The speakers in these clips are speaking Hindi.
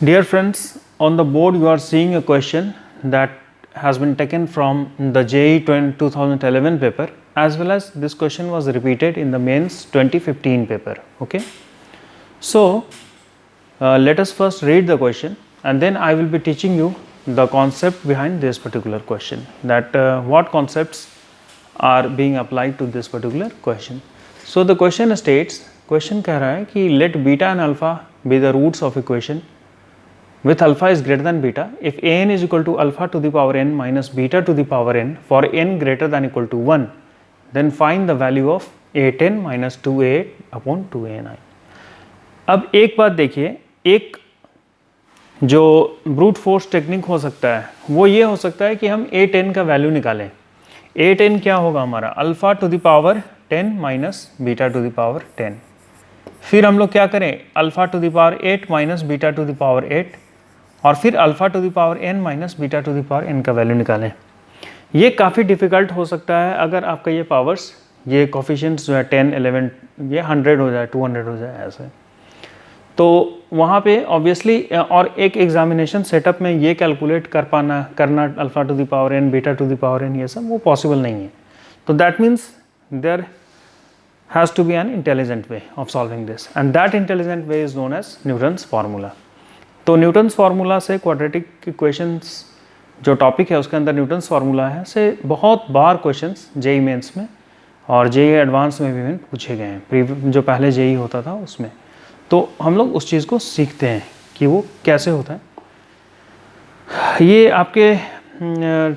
Dear friends, on the board you are seeing a question that has been taken from the JEE 2011 paper, as well as this question was repeated in the mains 2015 paper. Okay, so let us first read the question and then I will be teaching you the concept behind this particular question, that what concepts are being applied to this particular question. So the question states, question कह रहा है कि let beta and alpha be the roots of equation with alpha is greater than beta if an is equal to alpha to the power n minus beta to the power n for n greater than equal to 1, then find the value of a10 minus 2a upon 2a9. अब एक बात देखिए, एक जो ब्रूट फोर्स टेक्निक हो सकता है वो ये हो सकता है कि हम a10 का वैल्यू निकालें. a10 क्या होगा हमारा, alpha to the power 10 minus beta to the power 10. फिर हम लोग क्या करें, alpha to the power 8 minus beta to the power 8 और फिर alpha to the power n minus beta to the power n का वैल्यू निकालें. ये काफ़ी डिफ़िकल्ट हो सकता है अगर आपका ये पावर्स, ये कोफिशिएंट्स जो है 10, 11, ये 100 हो जाए, 200 हो जाए ऐसे, तो वहाँ पे ऑब्वियसली और एक एग्जामिनेशन सेटअप में ये कैलकुलेट करना alpha to the power n beta to the power n, ये सब वो पॉसिबल नहीं है. तो that means there has to be an intelligent way of solving this, and that intelligent way is known as Newton's formula. तो न्यूटन्स फार्मूला से क्वाड्रेटिक इक्वेशंस जो टॉपिक है उसके अंदर न्यूटन्स फार्मूला है से बहुत बार क्वेश्चंस जेई मेंस में और जेई एडवांस में भी पूछे गए हैं, जो पहले जेई होता था उसमें. तो हम लोग उस चीज़ को सीखते हैं कि वो कैसे होता है. ये आपके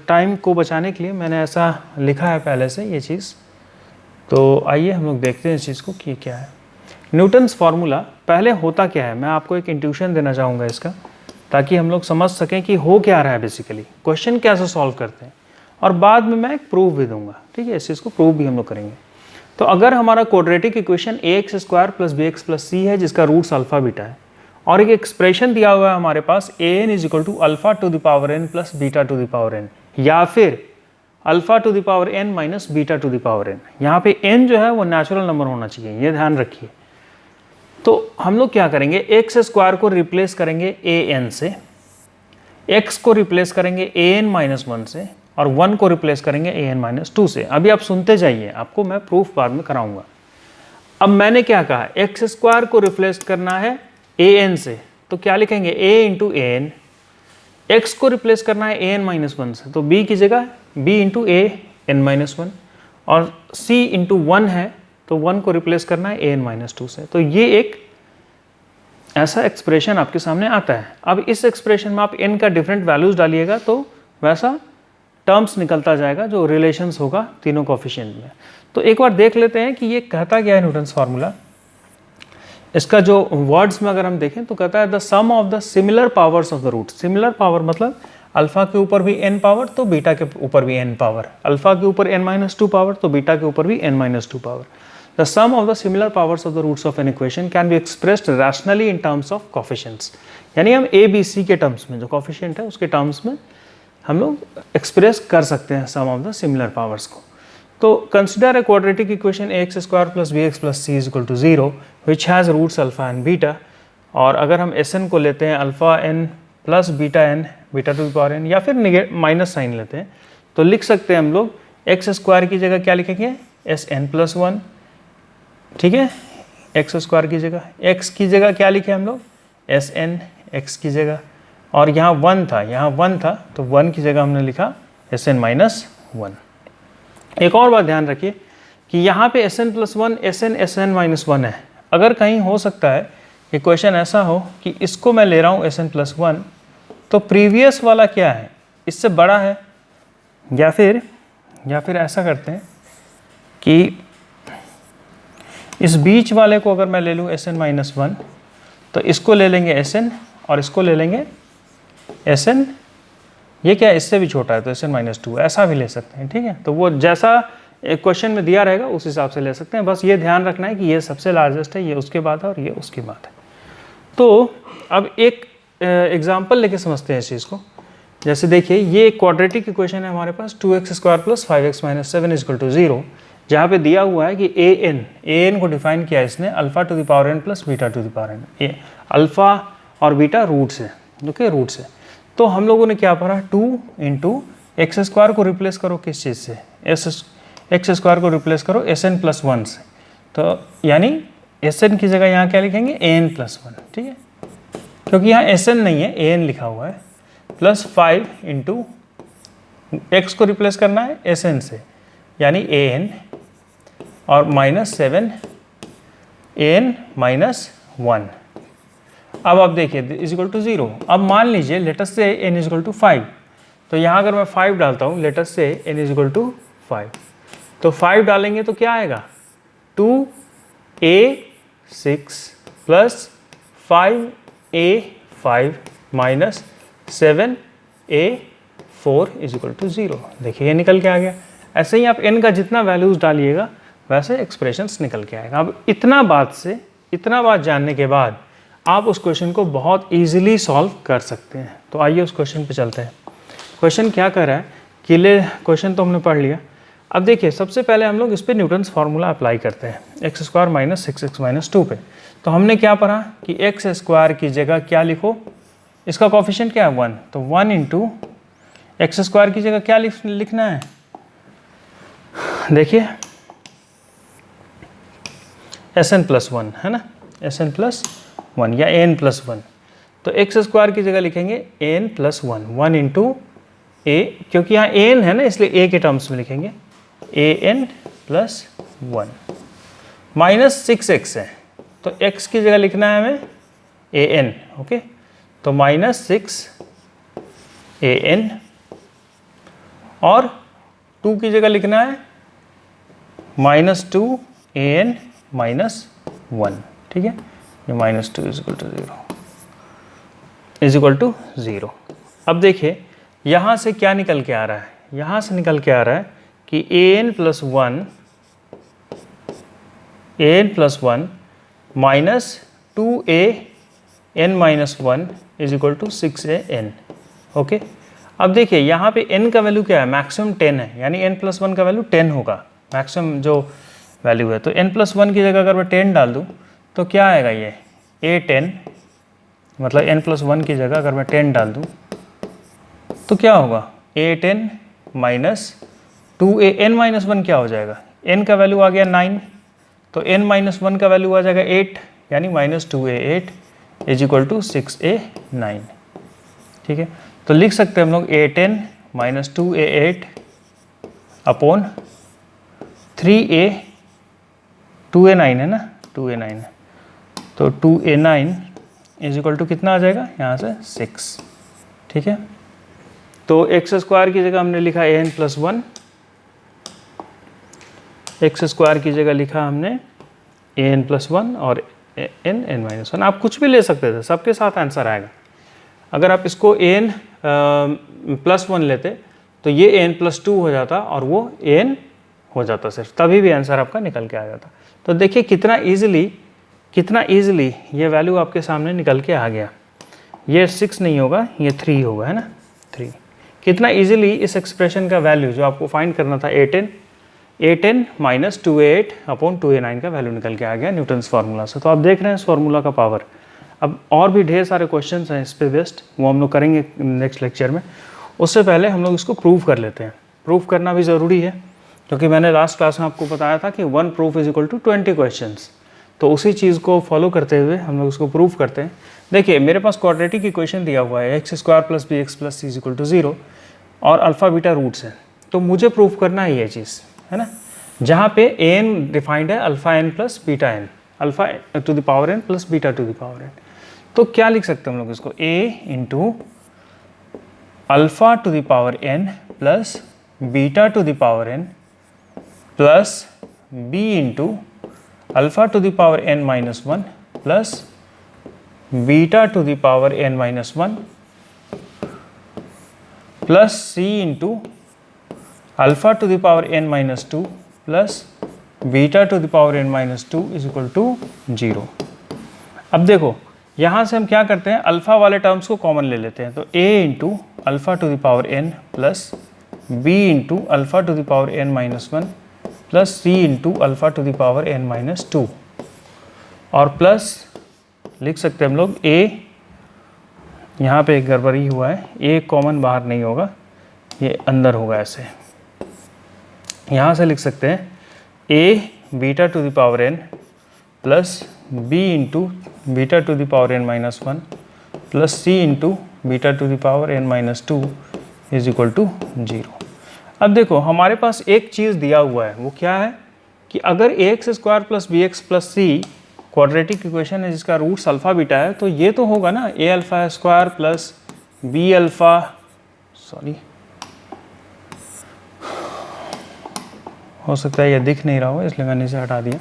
टाइम को बचाने के लिए मैंने ऐसा लिखा है पहले से ये चीज़. तो आइए हम लोग देखते हैं इस चीज़ को कि क्या है न्यूटन्स फार्मूला. पहले होता क्या है, मैं आपको एक इंट्यूशन देना चाहूँगा इसका, ताकि हम लोग समझ सकें कि हो क्या रहा है, बेसिकली क्वेश्चन कैसे सॉल्व करते हैं, और बाद में मैं एक प्रूफ भी दूंगा. ठीक है, इस चीज़ को प्रूफ भी हम लोग करेंगे. तो अगर हमारा quadratic equation ax square plus bx plus c है जिसका रूट्स अल्फा बीटा है, और एक एक्सप्रेशन दिया हुआ है हमारे पास an is equal to alpha to the power n plus beta to the power n, या फिर alpha to the power n minus beta to the power n. यहाँ पे n जो है वो नेचुरल नंबर होना चाहिए, ये ध्यान रखिए. तो हम लोग क्या करेंगे, एक्स स्क्वायर को रिप्लेस करेंगे an से, x को रिप्लेस करेंगे an माइनस 1 से, और 1 को रिप्लेस करेंगे an माइनस 2 से. अभी आप सुनते जाइए, आपको मैं प्रूफ बाद में कराऊंगा. अब मैंने क्या कहा, एक्स स्क्वायर को रिप्लेस करना है an से, तो क्या लिखेंगे a इंटू an. x को रिप्लेस करना है an माइनस 1 से, तो b की जगह b into a n minus 1, और c इंटू 1 है तो 1 को रिप्लेस करना है an माइनस 2 से. तो ये एक ऐसा एक्सप्रेशन आपके सामने आता है. अब इस एक्सप्रेशन में आप n का डिफरेंट वैल्यूज डालिएगा तो वैसा टर्म्स निकलता जाएगा जो रिलेशंस होगा तीनों कोफिशिएंट में. तो एक बार देख लेते हैं कि ये कहता क्या है न्यूटन्स फार्मूला. इसका जो वर्ड्स में अगर हम देखें तो कहता है the sum of the similar powers of the root. Similar power मतलब अल्फा के ऊपर भी n पावर तो बीटा के ऊपर भी n पावर, अल्फा के ऊपर n माइनस 2 पावर तो बीटा के ऊपर भी n minus 2 power. The sum of the similar powers of the roots of an equation can be expressed rationally in terms of coefficients. यानी हम ए बी सी के टर्म्स में, जो कोफिशिएंट है उसके टर्म्स में हम लोग एक्सप्रेस कर सकते हैं sum of the similar powers को. तो consider a quadratic equation ax square plus bx plus c is equal to 0 which has roots alpha and beta. और अगर हम Sn को लेते हैं alpha n plus beta n beta to the power n, या फिर माइनस साइन लेते हैं, तो लिख सकते हैं हम लोग एक्स स्क्वायर की जगह क्या लिखेंगे Sn प्लस 1. ठीक है, एक्स स्क्वायर की जगह, x की जगह क्या लिखे हम लोग Sn x की जगह, और यहाँ 1 था, यहाँ 1 था तो 1 की जगह हमने लिखा Sn माइनस 1. एक और बात ध्यान रखिए कि यहाँ पे Sn प्लस 1 Sn माइनस 1 है. अगर कहीं हो सकता है कि क्वेश्चन ऐसा हो कि इसको मैं ले रहा हूँ Sn प्लस 1, तो प्रीवियस वाला क्या है, इससे बड़ा है, या फिर ऐसा करते हैं कि इस बीच वाले को अगर मैं ले लूँ Sn माइनस 1, तो इसको ले लेंगे Sn और इसको ले लेंगे Sn, ये क्या है इससे भी छोटा है तो Sn माइनस 2, ऐसा भी ले सकते हैं. ठीक है, तो वो जैसा क्वेश्चन में दिया रहेगा उस हिसाब से ले सकते हैं. बस ये ध्यान रखना है कि ये सबसे लार्जेस्ट है, ये उसके बाद है और ये उसके बाद है. तो अब एक एग्जाम्पल लेके समझते हैं इस चीज़ को. जैसे देखिए, ये एक क्वाड्रेटिक इक्वेशन है हमारे पास 2x square plus 5x minus 7 is equal to 0, जहाँ पे दिया हुआ है कि an को डिफाइन किया है इसने alpha to the power n plus beta to the power n. Alpha और बीटा रूट से, ओके, रूट से। तो हम लोगों ने क्या पढ़ा, 2 इंटू एक्स स्क्वायर को रिप्लेस करो किस चीज़ से, एक्स स्क्वायर को रिप्लेस करो SN + 1 से। तो यानी SN की जगह यहाँ क्या लिखेंगे, AN + 1, ठीक है, क्योंकि यहाँ SN नहीं है, AN लिखा हुआ है। प्लस 5 इंटू एक्स को रिप्लेस करना है SN से, यानी AN, और -7 AN - 1। अब आप देखिए = 0। अब मान लीजिए लेटस से n = 5, तो यहाँ अगर मैं 5 डालता हूँ, लेटस से n = 5, तो 5 डालेंगे तो क्या आएगा, 2a6 + 5a5 - 7a4 = 0। देखिए ये निकल के आ गया। ऐसे ही आप n का जितना वैल्यूज़ डालिएगा वैसे एक्सप्रेशंस निकल के आएगा। अब इतना बात जानने के बाद आप उस क्वेश्चन को बहुत इजीली सॉल्व कर सकते हैं। तो आइए उस क्वेश्चन पे चलते हैं। क्वेश्चन क्या कर रहा है कि क्वेश्चन तो हमने पढ़ लिया। अब देखिए सबसे पहले हम लोग इस पे न्यूटन्स फार्मूला अप्लाई करते हैं, x² - 6x - 2 पे। तो हमने क्या पढ़ा कि x² की जगह क्या लिखो, इसका कोफिशिएंट क्या है 1, तो 1 इंटू x² की जगह क्या लिखना है, देखिए SN + 1 है ना, SN + 1 या AN + 1। तो x² की जगह लिखेंगे AN + 1, 1 इंटू A, क्योंकि यहाँ AN है ना इसलिए A के टर्म्स में लिखेंगे AN + 1 -6x है, तो x की जगह लिखना है हमें AN, ओके, तो -6 AN, और 2 की जगह लिखना है -2 AN - 1, ठीक है, ये -2 = 0। अब देखिए यहाँ से क्या निकल के आ रहा है, यहाँ से निकल के आ रहा है कि AN + 1 -2AN - 1 = 6AN, ओके। अब देखिए यहाँ पे n का वैल्यू क्या है, मैक्सिमम 10 है, यानी n + 1 का वैल्यू 10 होगा, मैक्सिमम जो वैल्यू है। तो n + 1 की जगह अगर मैं 10 डाल दूँ तो क्या आएगा, ये A10, मतलब n + 1 की जगह अगर मैं 10 डाल दूँ तो क्या होगा, A10 - 2AN - 1 क्या हो जाएगा, n का वैल्यू आ गया 9, तो n - 1 का वैल्यू आ जाएगा 8, यानी -2A8 = 6A9, ठीक है। तो लिख सकते हैं हम लोग A10 - 2A8 upon 3A, 2A9 है ना, 2A9 है, तो 2A9 = कितना आ जाएगा, यहाँ से 6, ठीक है। तो x² की जगह हमने लिखा AN + 1, x² की जगह लिखा हमने AN + 1 और AN - 1। आप कुछ भी ले सकते थे, सबके साथ आंसर आएगा। अगर आप इसको AN + 1 लेते तो ये AN + 2 हो जाता और वो AN हो जाता सिर्फ, तभी भी आंसर आपका निकल के आ जाता। तो देखिए कितना इजीली ये वैल्यू आपके सामने निकल के आ गया। ये 6 नहीं होगा, ये 3 होगा, है ना, 3। कितना इजीली इस एक्सप्रेशन का वैल्यू जो आपको फाइंड करना था A10 - 2A8 अपॉन 2A9 का वैल्यू निकल के आ गया न्यूटन्स फार्मूला से। तो आप देख रहे हैं इस फार्मूला का पावर। अब और भी ढेर सारे क्वेश्चंस हैं इस पे बेस्ड, वो हम लोग करेंगे नेक्स्ट लेक्चर में। उससे पहले हम लोग इसको प्रूव कर लेते हैं। प्रूफ करना भी ज़रूरी है, क्योंकि मैंने लास्ट क्लास में आपको बताया था कि 1 प्रूफ = 20 क्वेश्चंस। तो उसी चीज़ को फॉलो करते हुए हम लोग उसको प्रूव करते हैं। देखिए मेरे पास क्वाड्रेटिक इक्वेशन दिया हुआ है, x² + bx + c = 0 और अल्फ़ा बीटा रूट्स हैं। तो मुझे प्रूफ करना है ये चीज़, है ना, जहाँ पे an डिफाइंड है αn + βn, alpha to the power n + beta to the power n। तो क्या लिख सकते हैं हम लोग इसको, a × alpha to the power n + beta to the power n plus b × alpha to the power n - 1 plus beta to the power n - 1 plus c × alpha to the power n - 2 plus beta to the power n - 2 = 0। अब देखो यहाँ से हम क्या करते हैं, अल्फ़ा वाले टर्म्स को कॉमन ले लेते हैं। तो a × alpha to the power n plus b × alpha to the power n - 1 plus c × alpha to the power n - 2 और प्लस लिख सकते हैं हम लोग a यहाँ पे एक गड़बड़ी हुआ है, ए कॉमन बाहर नहीं होगा, ये अंदर होगा ऐसे। यहाँ से लिख सकते हैं A beta to the power N plus B into beta to the power N minus 1 plus C into beta to the power N minus 2 is equal to 0। अब देखो हमारे पास एक चीज़ दिया हुआ है, वो क्या है कि अगर A X square plus B X plus C quadratic equation है जिसका रूट्स अल्फ़ा बीटा है, तो ये तो होगा ना A alpha square plus B alpha, sorry हो सकता है ये दिख नहीं रहा हो इसलिए मैंने इसे हटा दिया,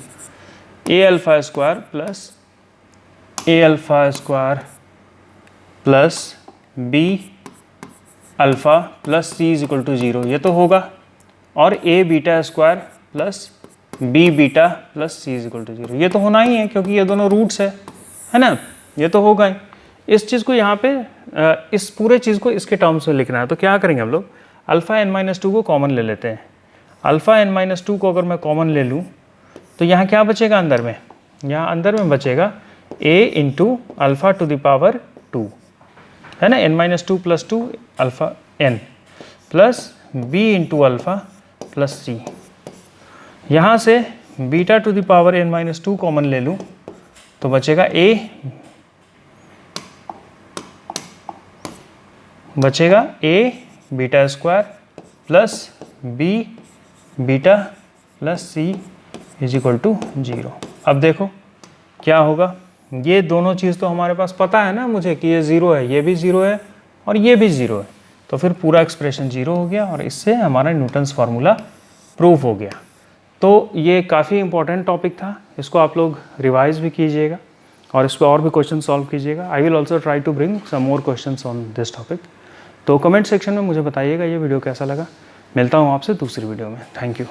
A alpha square plus A alpha square plus B alpha plus C is equal to 0, ये तो होगा। और A beta square plus B beta plus C is equal to 0, ये तो होना ही है क्योंकि ये दोनों रूट्स है ना, ये तो होगा ही। इस चीज़ को यहाँ पे इस पूरे चीज़ को इसके टर्म्स में लिखना है, तो क्या करेंगे हम लोग, अल्फ़ा एन माइनस 2 को कॉमन ले लेते हैं। अल्फ़ा एन माइनस 2 को अगर मैं कॉमन ले लूँ तो यहाँ क्या बचेगा अंदर में, यहाँ अंदर में बचेगा a into alpha to the power 2, है ना, n minus 2 plus 2 alpha n plus b into alpha plus c। यहाँ से beta to the power n minus 2 common ले लूँ तो बचेगा a beta square plus b beta plus c is equal to 0। अब देखो क्या होगा, ये दोनों चीज़ तो हमारे पास पता है ना मुझे कि ये 0 है, ये भी 0 है और ये भी 0 है, तो फिर पूरा एक्सप्रेशन 0 हो गया और इससे हमारा न्यूटन्स फार्मूला प्रूव हो गया। तो ये काफ़ी इंपॉर्टेंट टॉपिक था, इसको आप लोग रिवाइज भी कीजिएगा और इस पर और भी क्वेश्चन सॉल्व कीजिएगा। I will also try to bring some more questions on this topic. तो कमेंट सेक्शन में मुझे बताइएगा ये वीडियो कैसा लगा। मिलता हूँ आपसे दूसरी वीडियो में। Thank you.